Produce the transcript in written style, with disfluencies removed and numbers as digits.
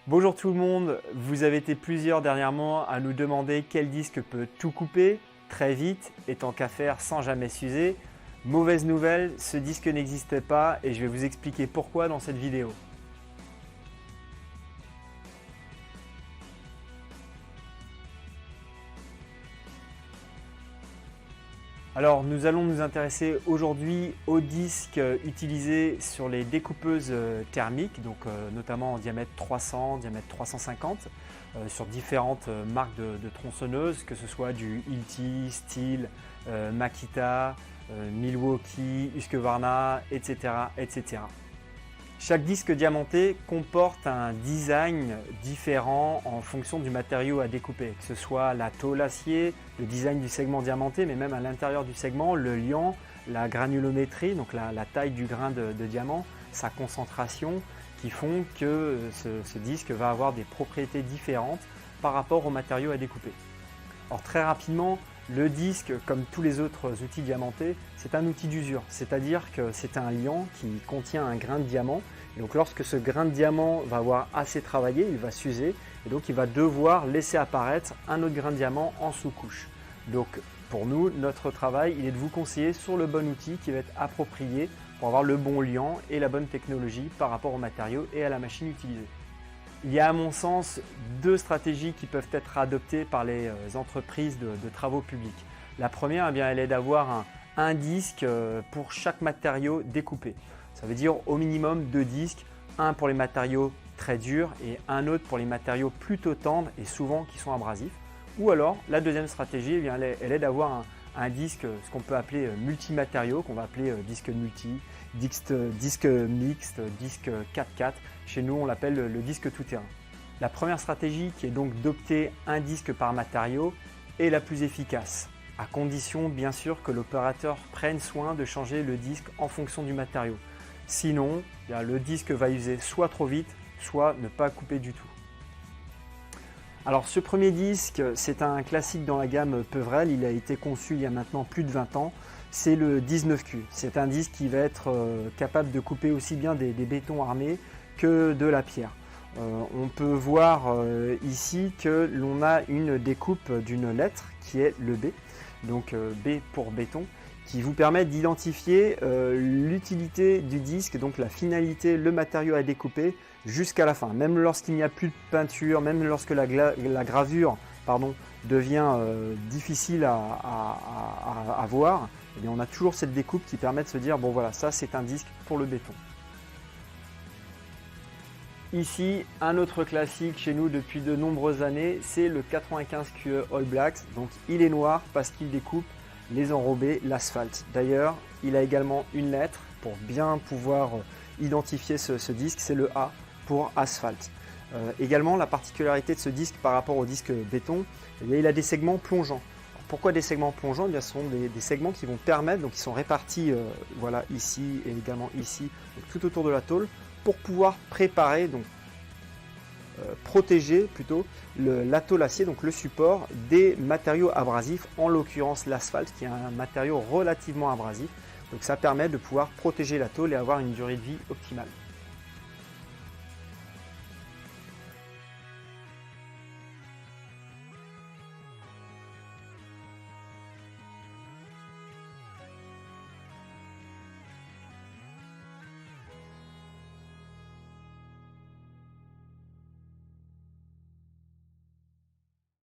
Bonjour tout le monde, vous avez été plusieurs dernièrement à nous demander quel disque peut tout couper très vite et tant qu'à faire sans jamais s'user. Mauvaise nouvelle, ce disque n'existait pas et je vais vous expliquer pourquoi dans cette vidéo. Alors nous allons nous intéresser aujourd'hui aux disques utilisés sur les découpeuses thermiques, donc notamment en diamètre 300, diamètre 350, sur différentes marques de tronçonneuses, que ce soit du Hilti, Stihl, Makita, Milwaukee, Husqvarna, etc., etc. Chaque disque diamanté comporte un design différent en fonction du matériau à découper, que ce soit la tôle acier, le design du segment diamanté, mais même à l'intérieur du segment, le liant, la granulométrie, donc la taille du grain de diamant, sa concentration, qui font que ce disque va avoir des propriétés différentes par rapport au matériau à découper. Alors très rapidement, le disque, comme tous les autres outils diamantés, c'est un outil d'usure, c'est-à-dire que c'est un liant qui contient un grain de diamant. Et donc lorsque ce grain de diamant va avoir assez travaillé, il va s'user et donc il va devoir laisser apparaître un autre grain de diamant en sous-couche. Donc pour nous, notre travail, il est de vous conseiller sur le bon outil qui va être approprié pour avoir le bon liant et la bonne technologie par rapport au matériau et à la machine utilisée. Il y a à mon sens deux stratégies qui peuvent être adoptées par les entreprises de travaux publics. La première, eh bien, elle est d'avoir un disque pour chaque matériau découpé. Ça veut dire au minimum deux disques, un pour les matériaux très durs et un autre pour les matériaux plutôt tendres et souvent qui sont abrasifs. Ou alors la deuxième stratégie, eh bien, elle est d'avoir un disque, ce qu'on peut appeler multimatériaux, qu'on va appeler disque multi, disque mixte, disque 4x4. Chez nous, on l'appelle le disque tout-terrain. La première stratégie, qui est donc d'opter un disque par matériau, est la plus efficace, à condition bien sûr que l'opérateur prenne soin de changer le disque en fonction du matériau. Sinon, le disque va user soit trop vite, soit ne pas couper du tout. Alors ce premier disque, c'est un classique dans la gamme Peverell, il a été conçu il y a maintenant plus de 20 ans, c'est le 19Q. C'est un disque qui va être capable de couper aussi bien des bétons armés que de la pierre. On peut voir ici que l'on a une découpe d'une lettre qui est le B, donc B pour béton, qui vous permet d'identifier l'utilité du disque, donc la finalité, le matériau à découper jusqu'à la fin. Même lorsqu'il n'y a plus de peinture, même lorsque la gravure devient difficile à voir, eh bien, on a toujours cette découpe qui permet de se dire bon voilà, ça c'est un disque pour le béton. Ici, un autre classique chez nous depuis de nombreuses années, c'est le 95 QE All Blacks. Donc il est noir parce qu'il découpe les enrobés, l'asphalte. D'ailleurs, il a également une lettre pour bien pouvoir identifier ce disque, c'est le A pour asphalte. Également, la particularité de ce disque par rapport au disque béton, eh bien, il a des segments plongeants. Alors, pourquoi des segments plongeants? Eh bien, ce sont des segments qui vont permettre, donc ils sont répartis voilà, ici et également ici, donc, tout autour de la tôle, pour pouvoir préparer, donc protéger plutôt la tôle acier, donc le support, des matériaux abrasifs, en l'occurrence l'asphalte qui est un matériau relativement abrasif. Donc ça permet de pouvoir protéger la tôle et avoir une durée de vie optimale.